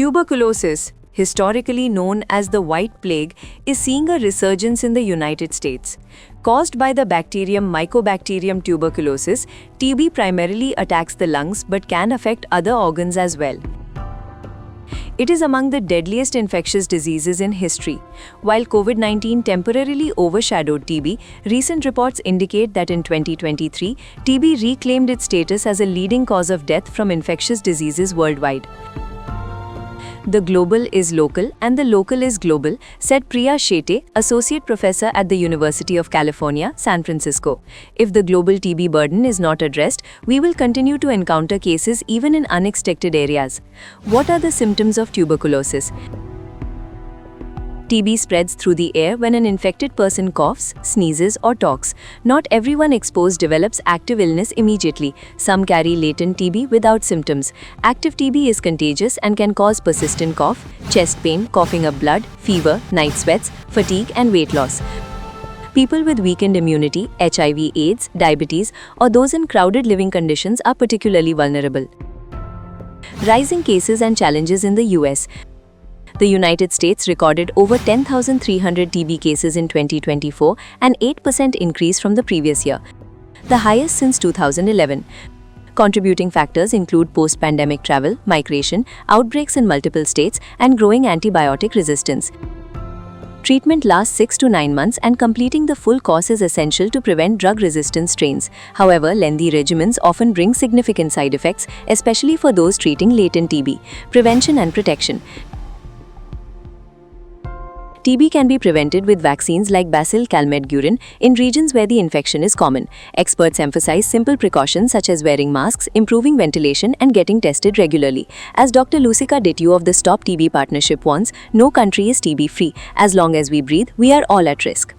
Tuberculosis, historically known as the White Plague, is seeing a resurgence in the United States. Caused by the bacterium Mycobacterium tuberculosis, TB primarily attacks the lungs but can affect other organs as well. It is among the deadliest infectious diseases in history. While COVID-19 temporarily overshadowed TB, recent reports indicate that in 2023, TB reclaimed its status as a leading cause of death from infectious diseases worldwide. The global is local and the local is global, said Priya Shetty, Associate Professor at the University of California, San Francisco. If the global TB burden is not addressed, we will continue to encounter cases even in unexpected areas. What are the symptoms of tuberculosis? TB spreads through the air when an infected person coughs, sneezes, or talks. Not everyone exposed develops active illness immediately. Some carry latent TB without symptoms. Active TB is contagious and can cause persistent cough, chest pain, coughing up blood, fever, night sweats, fatigue, and weight loss. People with weakened immunity, HIV/AIDS, diabetes, or those in crowded living conditions are particularly vulnerable. Rising cases and challenges in the US. The United States recorded over 10,300 TB cases in 2024, an 8% increase from the previous year, the highest since 2011. Contributing factors include post-pandemic travel, migration, outbreaks in multiple states, and growing antibiotic resistance. Treatment lasts 6 to 9 months and completing the full course is essential to prevent drug-resistant strains. However, lengthy regimens often bring significant side effects, especially for those treating latent TB. Prevention and protection. TB can be prevented with vaccines like Bacillus calmette-guerin in regions where the infection is common. Experts emphasize simple precautions such as wearing masks, improving ventilation, and getting tested regularly. As Dr. Lucika Ditiu of the Stop TB Partnership warns, no country is TB-free. As long as we breathe, we are all at risk.